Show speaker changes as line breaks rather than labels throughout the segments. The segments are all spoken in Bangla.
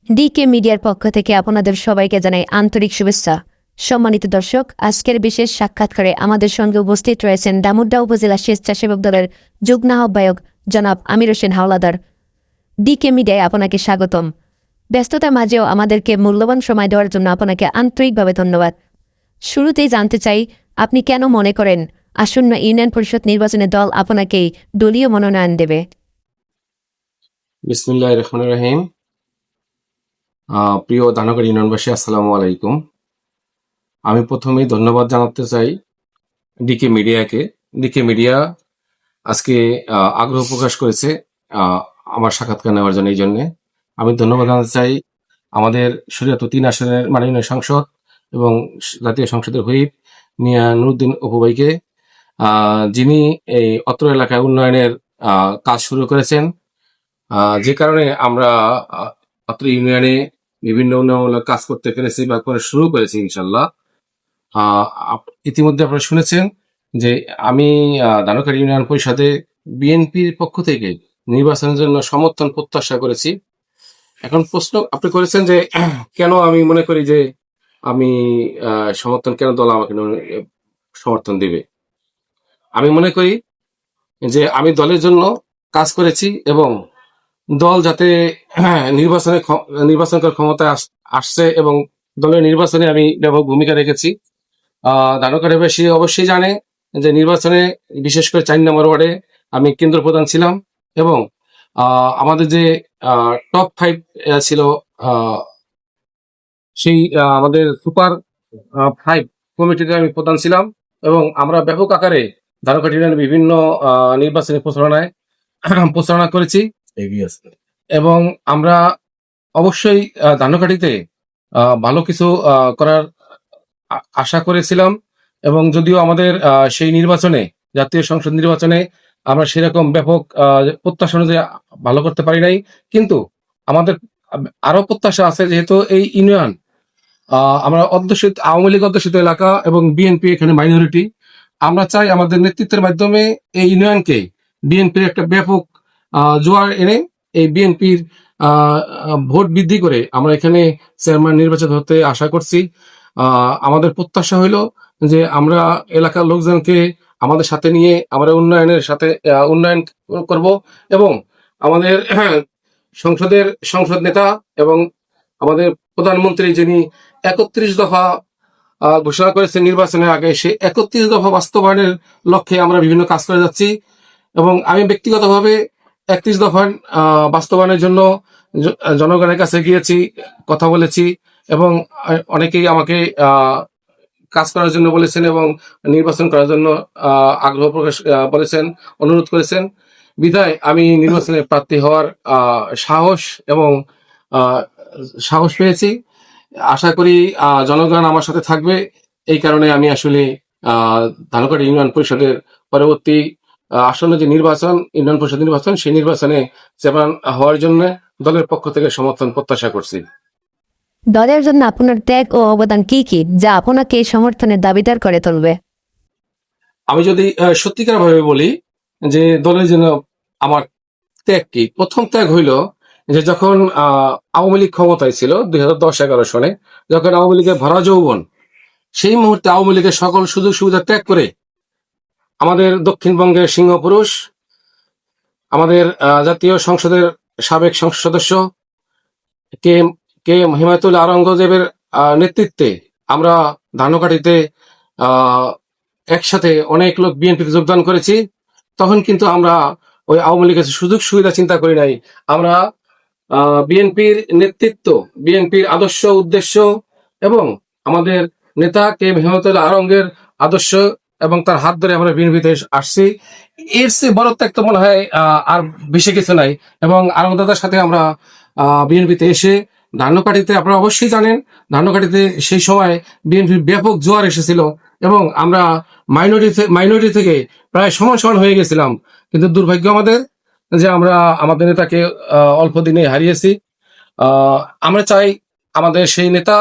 ডিকে মিডিয়ার পক্ষ থেকে আপনাদের সবাইকে জানাই আন্তরিক শুভেচ্ছা। সম্মানিত দর্শক, আজকের বিশেষ সাক্ষাৎকারে আমাদের সঙ্গে উপস্থিত রয়েছেন দামুড্ডা উপজেলা স্বেচ্ছাসেবক দলের যুগ্ম আহ্বায়ক জনাব আমির হোসেন হাওলাদার। ডিকে মিডিয়ায় আপনাকে স্বাগতম। ব্যস্ততার মাঝেও আমাদেরকে মূল্যবান সময় দেওয়ার জন্য আপনাকে আন্তরিকভাবে ধন্যবাদ। শুরুতেই জানতে চাই, আপনি কেন মনে করেন আসন্ন ইউনিয়ন পরিষদ নির্বাচনে দল আপনাকেই দলীয় মনোনয়ন দেবে?
বিসমিল্লাহির রহমানির রহিম। প্রিয় ধানগড় ইউনিয়নবাসী, আসসালামু আলাইকুম। আমি প্রথমেই ধন্যবাদ জানাতে চাই ডিকে মিডিয়াকে। ডিকে মিডিয়া আজকে আগ্রহ প্রকাশ করেছে আমার সাক্ষাৎকার নেওয়ার জন্য। এই জন্যে আমি ধন্যবাদ জানাতে চাই আমাদের শরীয়ত 3 আসনের মাননীয় সংসদ এবং জাতীয় সংসদের হুইপ মিয়া নুরুদ্দিন অপু ভাইকে, যিনি এই অত্র এলাকায় উন্নয়নের কাজ শুরু করেছেন, যে কারণে আমরা অত্র ইউনিয়নে বিভিন্ন উন্নয়নমূলক কাজ করতে পেরেছি বা করে শুরু করেছি ইনশাল্লাহ। ইতিমধ্যে আপনারা শুনেছেন যে আমি ধানকার ইউনিয়ন পরিষদে বিএনপির পক্ষ থেকে নির্বাচনের জন্য সমর্থন প্রত্যাশা করেছি। এখন প্রশ্ন আপনি করেছেন যে কেন আমি মনে করি যে আমি সমর্থন, কেন দল আমাকে সমর্থন দিবে। আমি মনে করি যে আমি দলের জন্য কাজ করেছি এবং দল যাতে নির্বাচন করার ক্ষমতায় আসছে এবং দলের নির্বাচনে আমি ব্যাপক ভূমিকা রেখেছি। ধানকারবাসী অবশ্যই জানে যে নির্বাচনে, বিশেষ করে 4 নম্বর ওয়ার্ডে আমি কেন্দ্র প্রধান ছিলাম এবং আমাদের যে টপ 5 ছিল, সেই আমাদের সুপার 5 কমিটিতে আমি প্রধান ছিলাম এবং আমরা ব্যাপক আকারে ধানকাটি ইউনিয়নের বিভিন্ন নির্বাচনী প্রচারণা করেছি এবং আমরা অবশ্যই ধানকাঠিতে ভালো কিছু করার আশা করেছিলাম। এবং যদিও আমাদের সেই নির্বাচনে, জাতীয় সংসদ নির্বাচনে, আমরা সেরকম ব্যাপক প্রত্যাশা অনুযায়ী ভালো করতে পারি নাই, কিন্তু আমাদের আরো প্রত্যাশা আছে। যেহেতু এই ইউনিয়ন আমরা অধ্যুষিত, আওয়ামী লীগ অধ্যুষিত এলাকা এবং বিএনপি এখানে মাইনরিটি, আমরা চাই আমাদের নেতৃত্বের মাধ্যমে এই ইউনিয়নকে বিএনপির একটা ব্যাপক জোয়ার এনে এই বিএনপির ভোট বৃদ্ধি করে আমরা এখানে চেয়ারম্যান নির্বাচিত হতে আশা করছি। আমাদের প্রত্যাশা হইল যে আমরা এলাকার লোকজনকে আমাদের সাথে নিয়ে আমরা উন্নয়ন করব এবং আমাদের সংসদ নেতা এবং আমাদের প্রধানমন্ত্রী, যিনি 31 দফা ঘোষণা করেছেন নির্বাচনের আগে, সেই 31 দফা বাস্তবায়নের লক্ষ্যে আমরা বিভিন্ন কাজ করে যাচ্ছি। এবং আমি ব্যক্তিগতভাবে 31 দফা বাস্তবায়নের জন্য জনগণের কাছে গিয়েছি, কথা বলেছি এবং অনেকেই আমাকে কাজ করার জন্য বলেছেন এবং নির্বাচন করার জন্য আগ্রহ প্রকাশ বলেছেন, অনুরোধ করেছেন। বিধায় আমি নির্বাচনে প্রার্থী হওয়ার সাহস পেয়েছি। আশা করি জনগণ আমার সাথে থাকবে। এই কারণে আমি আসলে ধানকাটি ইউনিয়ন পরিষদের পরবর্তী আসন্ন যে নির্বাচন, ইউনিয়ন পরিষদ নির্বাচন, সেই নির্বাচনে চেয়ারম্যান হওয়ার জন্য দলের পক্ষ থেকে সমর্থন প্রত্যাশা করছি।
দলের জন্য আপনার ত্যাগ ও অবদান কি কি, যা আপনাকে এই সমর্থনের দাবিদার করে তুলবে?
আমি যদি সত্যিকার ভাবে বলি যে দলের জন্য আমার ত্যাগ কি, প্রথম ত্যাগ হইল যে যখন আওয়ামী লীগ ক্ষমতায় ছিল 2010-11 সনে, যখন আওয়ামী লীগের ভরা যৌবন, সেই মুহূর্তে আওয়ামী লীগের সকল সুযোগ সুবিধা ত্যাগ করে আমাদের দক্ষিণবঙ্গের সিংহপুরুষ, আমাদের জাতীয় সংসদের সাবেক সংসদ সদস্য কে হিমায়তুল্লাহ আওরঙ্গজেবের নেতৃত্বে আমরা ধানকাঠিতে একসাথে অনেক লোক বিএনপিতে যোগদান করেছি। তখন কিন্তু আমরা ওই আওয়ামী লীগের সুযোগ সুবিধা চিন্তা করি নাই। আমরা বিএনপির নেতৃত্ব, বিএনপির আদর্শ, উদ্দেশ্য এবং আমাদের নেতা কে হিমায়তুল্লাহ আওরঙ্গের আদর্শ এবং তার হাত ধরে আমরা বিএনপিতে আসছি। এর চেয়ে বড় ত্যাগ তো মনে হয় আর বেশি কিছু নাই। এবং আনন্দদার সাথে আমরা বিএনপিতে এসে ধানকাঠিতে, আপনারা অবশ্যই জানেন, ধানকাঠিতে সেই সময় বিএনপির ব্যাপক জোয়ার এসেছিল এবং আমরা মাইনরিটি থেকে প্রায় সমান হয়ে গেছিলাম। কিন্তু দুর্ভাগ্য আমাদের যে আমরা আমাদের নেতাকে অল্প দিনে হারিয়েছি। আমরা চাই আমাদের সেই নেতা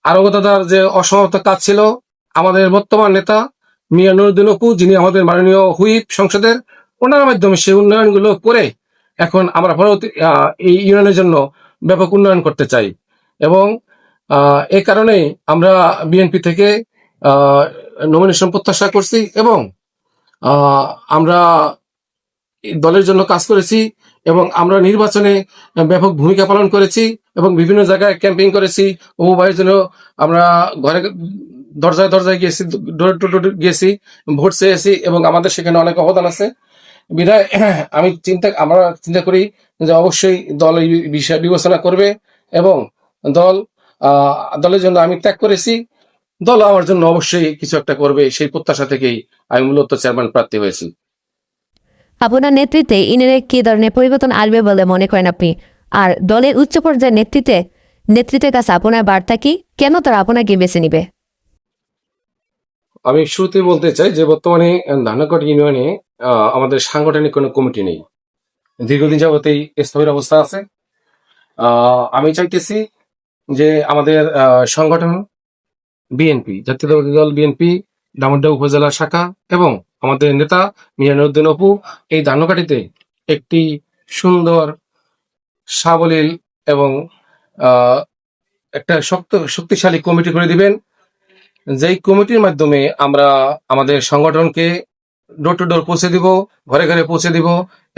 আরোগ্যদার যে অসমাপ্ত কাজ ছিল, আমাদের বর্তমান নেতা মিয়া নুরুদ্দিন অপু, যিনি আমাদের মাননীয় হুইপ সংসদের, ওনার মাধ্যমে সেই উন্নয়নগুলো করে এখন আমরা পরবর্তী এই ইউনিয়নের জন্য ব্যাপক উন্নয়ন করতে চাই। এবং এই কারণে আমরা বিএনপি থেকে নমিনেশন প্রত্যাশা করছি এবং আমরা দলের জন্য কাজ করেছি এবং আমরা নির্বাচনে ব্যাপক ভূমিকা পালন করেছি এবং বিভিন্ন জায়গায় ক্যাম্পেইন করেছি। ভাইয়ের জন্য আমরা ঘরে দরজায় দরজায় গিয়েছি, ডোর টু ডোর গিয়েছি, ভোট চেয়েছি এবং আমাদের সেখানে অনেক অবদান আছে। বিধায় আমরা চিন্তা করি যে অবশ্যই দল এই বিষয় বিবেচনা করবে এবং দল দলের জন্য আমি ত্যাগ করেছি, দল আমার জন্য অবশ্যই কিছু একটা করবে, সেই প্রত্যাশা থেকেই আমি মূলত চেয়ারম্যান প্রার্থী হয়েছি।
আপনার নেতৃত্বে ইউনিয়নে কি ধরনের পরিবর্তন আসবে বলে মনে করেন আপনি? আর দলের উচ্চ পর্যায়ের নেতৃত্বের কাছে আপনার বার্তা কি? কেন তারা আপনাকে বেছে নিবে?
আমি শুরুতে বলতে চাই যে বর্তমানে ধানকট ইউনিয়নে আমাদের সাংগঠনিক কোনো কমিটি নেই, দীর্ঘদিন যাবতেই স্থবির অবস্থা আছে। আমি চাইতেছি যে আমাদের সংগঠন বিএনপি, জাতীয়তাবাদী দল বিএনপি দামোদর উপজেলা শাখা এবং আমাদের নেতা মিজানুদ্দিন অপু এই ধানকাঠিতে একটি সুন্দর, সাবলীল এবং একটা শক্তিশালী কমিটি করে দিবেন, যেই কমিটির মাধ্যমে আমরা আমাদের সংগঠনকে ডোর টু ডোর পৌঁছে দিব, ঘরে ঘরে পৌঁছে দিব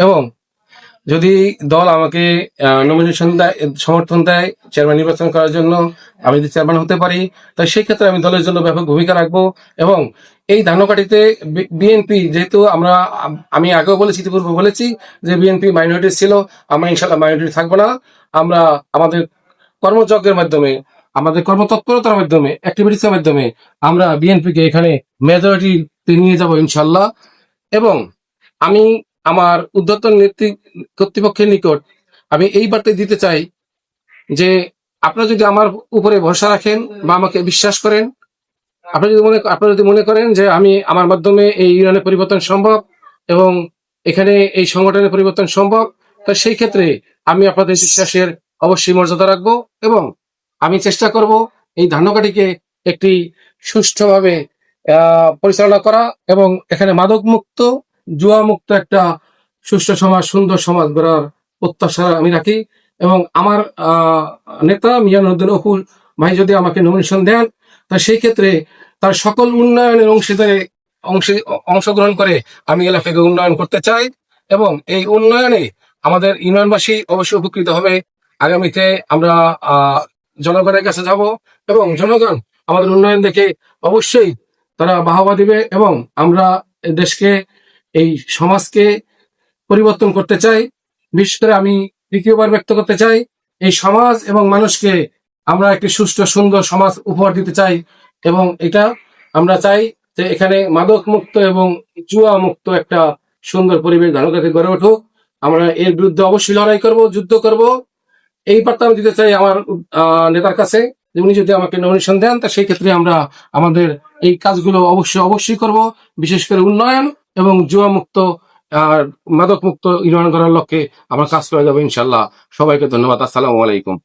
এবং যদি দল আমাকে নমিনেশন দেয়, সমর্থন দেয় চেয়ারম্যান নির্বাচন করার জন্য, আমি যদি চেয়ারম্যান হতে পারি, তাই সেই ক্ষেত্রে আমি দলের জন্য ব্যাপক ভূমিকা রাখবো। এবং এই ধানকাঠিতে বিএনপি যেহেতু আমি আগেও বলেছি, ইতিপূর্বে বলেছি যে বিএনপি মাইনরিটি ছিল, আমরা ইনশাল্লাহ মাইনরিটি থাকবো না। আমরা আমাদের কর্মযজ্ঞের মাধ্যমে, আমাদের কর্মতৎপরতার মাধ্যমে, অ্যাক্টিভিটিসের মাধ্যমে আমরা বিএনপিকে এখানে মেজরিটিতে নিয়ে যাব ইনশাল্লাহ। এবং আমি আমার ঊর্ধ্বতন কর্তৃপক্ষের নিকট আমি এই বার্তা দিতে চাই যে আপনারা যদি আমার উপরে ভরসা রাখেন বা আমাকে বিশ্বাস করেন, আপনারা যদি মনে করেন যে আমার মাধ্যমে এই ইউনিয়নের পরিবর্তন সম্ভব এবং এখানে এই সংগঠনের পরিবর্তন সম্ভব, তো সেই ক্ষেত্রে আমি আপনাদের বিশ্বাসের অবশ্যই মর্যাদা রাখবো এবং আমি চেষ্টা করব এই ধানকাঠিকে একটি সুষ্ঠুভাবে পরিচালনা করা এবং এখানে মাদক মুক্ত, জুয়া মুক্ত একটা সুষ্ঠু সমাজ, সুন্দর সমাজ গড়ার প্রত্যাশা আমি রাখি। এবং আমার নেতা মিজানুদ্দিন অপু ভাই যদি আমাকে নমিনেশন দেন, তা সেই ক্ষেত্রে তার সকল উন্নয়নের অংশগ্রহণ করে আমি এলাকাকে উন্নয়ন করতে চাই এবং এই উন্নয়নে আমাদের ইউনিয়নবাসী অবশ্যই উপকৃত হবে। আগামীতে আমরা জনগণের কাছে যাব এবং জনগণ আমাদের উন্নয়ন দেখে অবশ্যই তারা বাহবা দিবে এবং আমরা দেশকে, এই সমাজকে পরিবর্তন করতে চাই। বিশেষ করে আমি দ্বিতীয়বার ব্যক্ত করতে চাই, এই সমাজ এবং মানুষকে আমরা একটি সুষ্ঠু সুন্দর সমাজ উপহার দিতে চাই এবং এটা আমরা চাই যে এখানে মাদক মুক্ত এবং জুয়া মুক্ত একটা সুন্দর পরিবেশ ধানকাঠি গড়ে উঠুক। আমরা এর বিরুদ্ধে অবশ্যই লড়াই করব, যুদ্ধ করব। এই বার্তা আমি দিতে চাই আমার নেতার কাছে, যে উনি যদি আমাকে নমিনেশন দেন, তা সেই ক্ষেত্রে আমরা আমাদের এই কাজগুলো অবশ্যই করব, বিশেষ করে উন্নয়ন এবং জুয়া মুক্ত আর মাদক মুক্ত ইউনিয়ন করার লক্ষ্যে আমরা কাজ করে যাবো ইনশাল্লাহ। সবাইকে ধন্যবাদ। আসসালামু আলাইকুম।